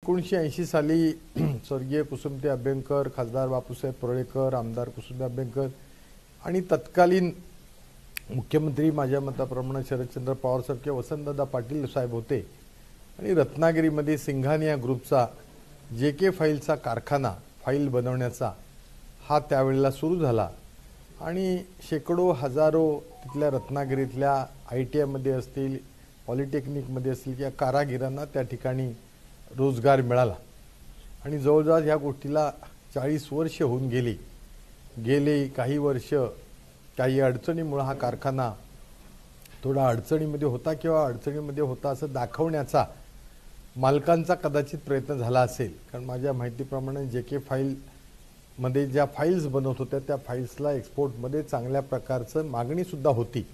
1980 साली स्वर्गीय कुसुमते अभ्यंकर, खासदार बापूसाहेब परोळेकर, आमदार कुसुमते अभ्यंकर आणि तत्कालीन मुख्यमंत्री माझ्या मताप्रमाणे शरदचंद्र पवार साहेब किंवा वसंतदादा पाटील साहेब होते आणि रत्नागिरीमध्ये सिंघानिया ग्रुपचा JK फाईलचा कारखाना फाईल बनवण्याचा हा त्यावेळेला सुरू झाला आणि शेकडो हजारो तिथल्या रत्नागिरीतल्या ITI मध्ये असतील, पॉलिटेक्निकमध्ये असतील किंवा कारागिरांना त्या ठिकाणी रोजगार मिळाला आणि जवळजवळ ह्या गोष्टीला 40 वर्ष होऊन गेले काही वर्ष काही अडचणीमुळे हा कारखाना थोडा अडचणीमध्ये होता किंवा अडचणीमध्ये होता असं दाखवण्याचा मालकांचा कदाचित प्रयत्न झाला असेल। कारण माझ्या माहितीप्रमाणे JK फाईल मध्ये ज्या फाईल्स बनवत होत्या त्या फाईल्सला एक्सपोर्टमध्ये चांगल्या प्रकारचं मागणी सुद्धा होती,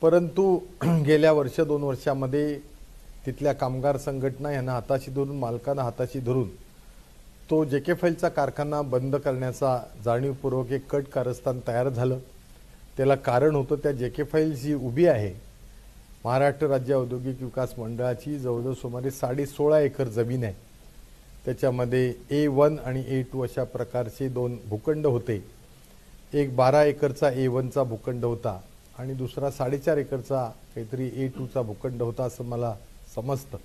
परंतु गेल्या वर्ष 2 वर्षामध्ये तिथल्या कामगार संघटना यांना हाताशी धरून, मालकांना हाताशी धरून तो JK फाईलचा कारखाना बंद करण्याचा जाणीवपूर्वक एक कट कारस्थान तयार झालं। त्याला कारण होतं त्या JK फाईल जी उभी आहे महाराष्ट्र राज्य औद्योगिक विकास मंडळाची जवळजवळ सुमारे 16.5 एकर जमीन आहे। त्याच्यामध्ये A1 आणि A2 अशा प्रकारचे 2 भूखंड होते। एक 12 एकरचा A1चा भूखंड होता आणि दुसरा 4.5 एकरचा काहीतरी A2चा भूखंड होता असं मला समजतं।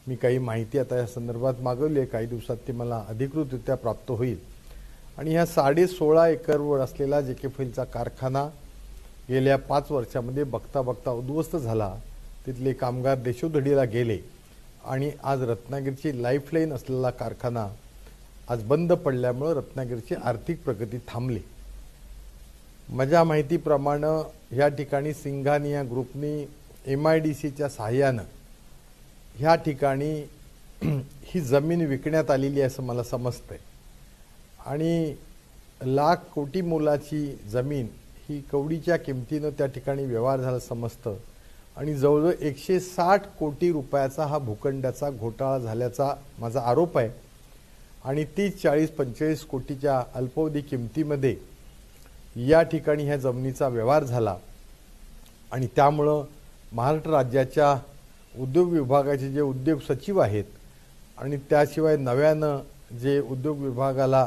मी काही माहिती आता या संदर्भात मागवली आहे, काही दिवसात ती मला अधिकृतरित्या प्राप्त होईल। आणि ह्या 16.5 एकरवर असलेला JK फाईलचा कारखाना गेल्या 5 वर्षामध्ये बघता बघता उद्ध्वस्त झाला। तिथले कामगार देशोधडीला गेले आणि आज रत्नागिरीची लाईफलाईन असलेला कारखाना आज बंद पडल्यामुळे रत्नागिरीची आर्थिक प्रगती थांबली। माझ्या माहितीप्रमाणे ह्या ठिकाणी सिंघानिया ग्रुपनी MIDCच्या सहाय्याने ह्या ठिकाणी ही जमीन विकण्यात आलेली आहे असं मला समजतंय आणि लाख कोटी मोलाची जमीन ही कवडीच्या किमतीने त्या ठिकाणी व्यवहार झाला समजतं आणि जवळजवळ 160 कोटी रुपयाचा हा भूखंडाचा घोटाळा झाल्याचा माझा आरोप आहे आणि 30-40-45 कोटीच्या अल्पावधी किमतीमध्ये या ठिकाणी ह्या जमिनीचा व्यवहार झाला आणि त्यामुळे महाराष्ट्र राज्याच्या उद्योग विभागाचे जे उद्योग सचिव आहेत आणि त्याशिवाय नव्यानं जे उद्योग विभागाला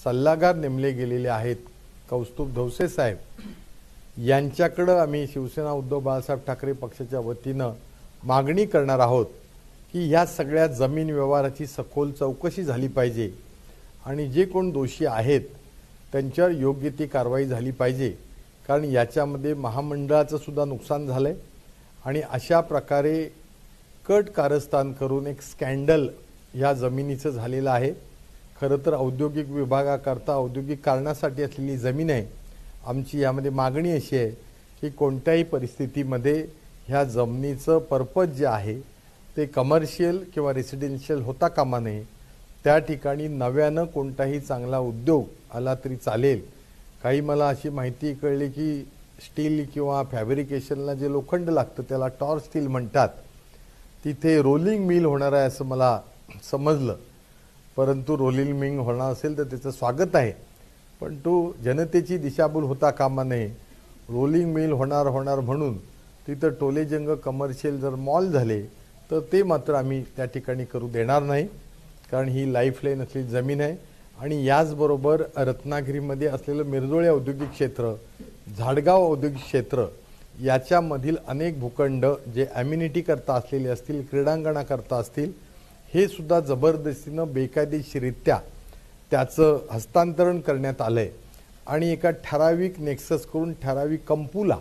सल्लागार नेमले गेलेले आहेत कौस्तुभ धवसे साहेब, यांच्याकडे आम्ही शिवसेना उद्धव बाळासाहेब ठाकरे पक्षाच्या वतीनं मागणी करणार आहोत की ह्या सगळ्या जमीन व्यवहाराची सखोल चौकशी झाली पाहिजे आणि जे कोण दोषी आहेत त्यांच्यावर योग्य ती कारवाई झाली पाहिजे। कारण याच्यामध्ये महामंडळाचं सुद्धा नुकसान झालंय आणि अशा प्रकारे कट कारस्थान करून एक स्कॅन्डल या जमिनीचं झालेलं आहे। खरं तर औद्योगिक विभागाकरता औद्योगिक कारणासाठी असलेली जमीन आहे। आमची यामध्ये मागणी अशी आहे की कोणत्याही परिस्थितीमध्ये ह्या जमिनीचं पर्पज जे आहे ते कमर्शियल किंवा रेसिडेन्शियल होता कामा नये। त्या ठिकाणी नव्यानं कोणताही चांगला उद्योग आला तरी चालेल। काही मला अशी माहिती कळली की स्टील किंवा फॅब्रिकेशनला जे लोखंड लागतं त्याला टॉर्च स्टील म्हणतात, तिथे रोलिंग मिल होणार आहे असं मला समजलं, परंतु रोलिंग मिल होणार असेल तर त्याचं स्वागत आहे, पण तो जनतेची दिशाभूल होता कामा नये। रोलिंग मिल होणार म्हणून तिथं टोलेजंग कमर्शियल जर मॉल झाले तर ते मात्र आम्ही त्या ठिकाणी करू देणार नाही, कारण ही लाईफलाईन असलेली जमीन आहे। आणि याचबरोबर रत्नागिरीमध्ये असलेलं मिरजोळे औद्योगिक क्षेत्र, झाडगाव औद्योगिक क्षेत्र याच्यामधील अनेक भूखंड जे ॲम्युनिटी करता असलेले असतील, क्रीडांगणाकरता असतील, हे सुद्धा जबरदस्तीनं बेकायदेशीररित्या त्याचं हस्तांतरण करण्यात आलंय आणि एका ठराविक नेक्सस करून ठराविक कंपूला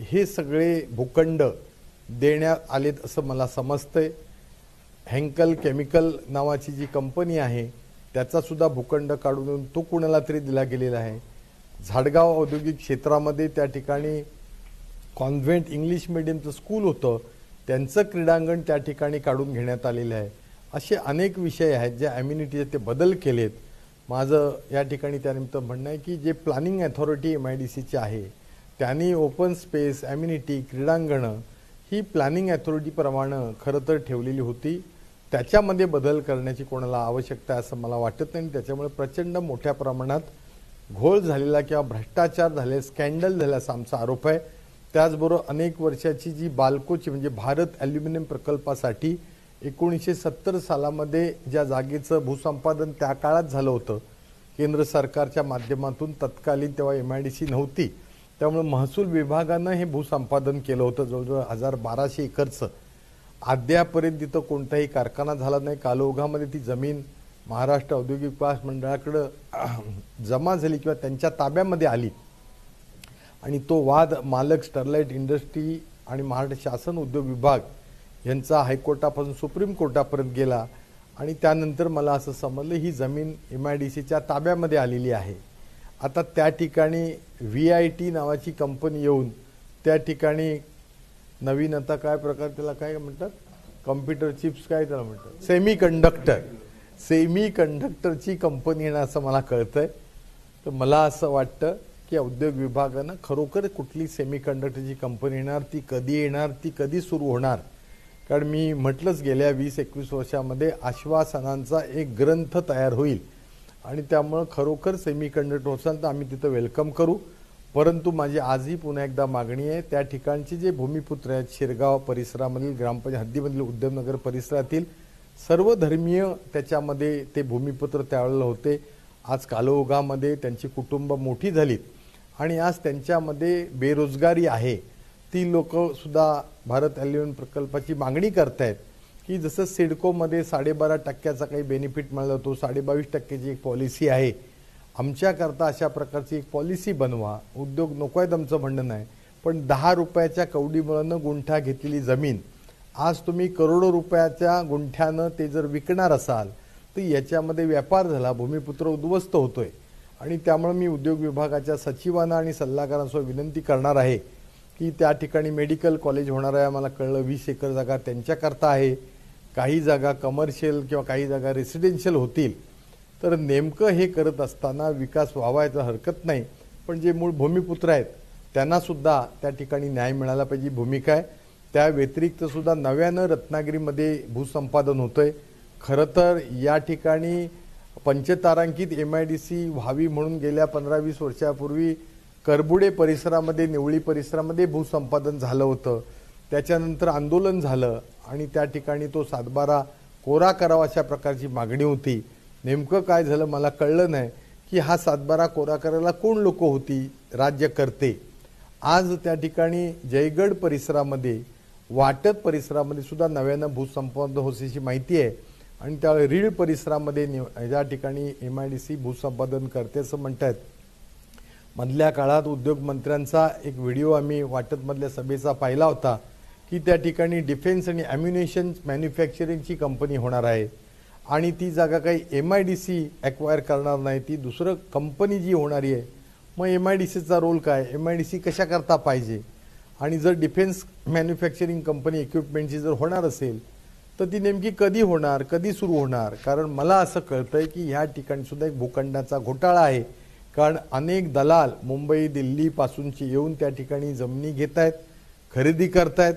हे सगळे भूखंड देण्यात आलेत असं मला समजतंय। हेंकल केमिकल नावाची जी कंपनी आहे त्याचा सुद्धा भूखंड काढून तो कुणाला तरी दिला गेलेला आहे। झाडगाव औद्योगिक क्षेत्रामध्ये त्या ठिकाणी कॉन्व्हेंट इंग्लिश मीडियमचं स्कूल होतं, त्यांचं क्रीडांगण त्या ठिकाणी काढून घेण्यात आलेलं आहे। असे अनेक विषय आहेत जे ॲम्युनिटीचे ते बदल केलेत। माझं या ठिकाणी त्यानिमित्त म्हणणं आहे की जे प्लॅनिंग अथॉरिटी MIDCची आहे त्यांनी ओपन स्पेस, ॲम्युनिटी, क्रीडांगणं ही प्लॅनिंग अथॉरिटीप्रमाणे खरं तर ठेवलेली होती, त्याच्यामध्ये बदल करण्याची कोणाला आवश्यकता आहे असं मला वाटत नाही। त्याच्यामुळे प्रचंड मोठ्या प्रमाणात घोळ झालेला किंवा भ्रष्टाचार झाले, स्कॅन्डल झाल्याचा आमचा आरोप आहे। त्याचबरोबर अनेक वर्षाची जी बाल्कोची म्हणजे भारत ॲल्युमिनियम प्रकल्पासाठी 1970 सालामध्ये ज्या जागेचं भूसंपादन त्या काळात झालं होतं केंद्र सरकारच्या माध्यमातून, तत्कालीन तेव्हा MIDC नव्हती, त्यामुळे महसूल विभागानं हे भूसंपादन केलं होतं जवळजवळ 1200 एकरचं. अद्यापर्यंत तिथं कोणताही कारखाना झाला नाही. कालौघामध्ये ती जमीन महाराष्ट्र औद्योगिक विकास मंडळाकडे जमा झाली किंवा त्यांच्या ताब्यामध्ये आली आणि तो वाद मालक स्टरलाइट इंडस्ट्री आणि महाराष्ट्र शासन उद्योग विभाग यांचा हायकोर्टापासून सुप्रीम कोर्टापर्यंत गेला आणि त्यानंतर मला असं समजलं ही जमीन MIDCच्या ताब्यामध्ये आलेली आहे. आता त्या ठिकाणी VIT नावाची कंपनी येऊन त्या ठिकाणी नवीन आता काय प्रकार त्याला काय म्हणतात, कॉम्प्युटर चिप्स काय त्याला म्हणतात, सेमीकंडक्टरची कंपनी येणार असं मला कळतंय. तर मला असं वाटतं की उद्योग विभागानं खरोखर कुठली सेमीकंडक्टरची कंपनी येणार, ती कधी येणार, ती कधी सुरू होणार. कारण मी म्हटलंच गेल्या 20-21 वर्षामध्ये आश्वासनांचा एक ग्रंथ तयार होईल आणि त्यामुळं खरोखर सेमीकंडक्टर असेल तर आम्ही तिथं वेलकम करू. परंतु माझी आजही पुन्हा एकदा मागणी आहे, त्या ठिकाणचे जे भूमिपुत्र आहेत शिरगाव परिसरामधील ग्रामपंचायत हद्दीमधील उद्यमनगर परिसरातील सर्व धर्मीय त्याच्यामध्ये ते भूमिपुत्र त्यावेळेला होते. आज कालौघामध्ये त्यांची कुटुंब मोठी झालीत आणि आज त्यांच्यामध्ये बेरोजगारी आहे. ती लोक सुद्धा भारत ॲल्युमिनियम प्रकल्पाची मागणी करतायत की जसं सिडकोमध्ये 12.5% काही बेनिफिट मिळाला तो 22.5% एक पॉलिसी आहे, आमच्याकरता अशा प्रकारची एक पॉलिसी बनवा. उद्योग नको आहेत आमचं म्हणणं नाही, पण 10 रुपयाच्या कवडीमुळं गुंठा घेतलेली जमीन आज तुम्ही करोडो रुपयाच्या गुंठ्यानं ते जर विकणार असाल तर याच्यामध्ये व्यापार झाला, भूमिपुत्र उद्ध्वस्त होतोय. आणि त्यामुळे मी उद्योग विभागाच्या सचिवांना आणि सल्लागारांसोबत विनंती करणार आहे की त्या ठिकाणी मेडिकल कॉलेज होणार आहे, मला कळलं 20 एकर जागा त्यांच्याकरता आहे, काही जागा कमर्शियल किंवा काही जागा रेसिडेन्शियल होतील. तर नेमकं हे करत असताना विकास व्हावायचा हरकत नाही, पण जे मूळ भूमिपुत्र आहेत त्यांना सुद्धा त्या ठिकाणी न्याय मिळाला पाहिजे भूमिका आहे. त्या व्यतिरिक्त सुद्धा नव्यानं रत्नागिरीमध्ये भूसंपादन होतंय. खरं तर या ठिकाणी पंचतारांकित MIDC व्हावी म्हणून गेल्या 15-20 वर्षापूर्वी करबुडे परिसरामध्ये, निवळी परिसरामध्ये भूसंपादन झालं होतं. त्याच्यानंतर आंदोलन झालं आणि त्या ठिकाणी तो 7/12 कोरा करावा अशा प्रकारची मागणी होती. नेमकं काय झालं मला कळलं नाही की हा 7/12 कोरा करायला कोण लोक होती, राज्यकर्ते. आज त्या ठिकाणी जयगड परिसरामध्ये, वाटत परिसरामध्ये सुद्धा नव्यानं भूसंपादन होण्याची माहिती आहे आणि त्या रीळ परिसरामध्ये ज्या ठिकाणी MIDC भूसंपादन करते असं म्हणतात. मधल्या काळात उद्योगमंत्र्यांचा एक व्हिडिओ आम्ही वाटतमधल्या सभेचा पाहिला होता की त्या ठिकाणी डिफेन्स आणि ॲम्युनिशन मॅन्युफॅक्चरिंगची कंपनी होणार आहे आणि ती जागा काही MIDC ॲक्वायर करणार नाही, ती दुसरं कंपनी जी होणारी आहे. मग MIDCचा रोल काय, MIDC कशाकरता पाहिजे, आणि जर डिफेन्स मॅन्युफॅक्चरिंग कंपनी इक्विपमेंटची जर होणार असेल तर ती नेमकी कधी होणार, कधी सुरू होणार. कारण मला असं कळतंय की ह्या ठिकाणी सुद्धा एक भूखंडाचा घोटाळा आहे. कारण अनेक दलाल मुंबई दिल्लीपासूनचे येऊन त्या ठिकाणी जमिनी घेत आहेत, खरेदी करतायत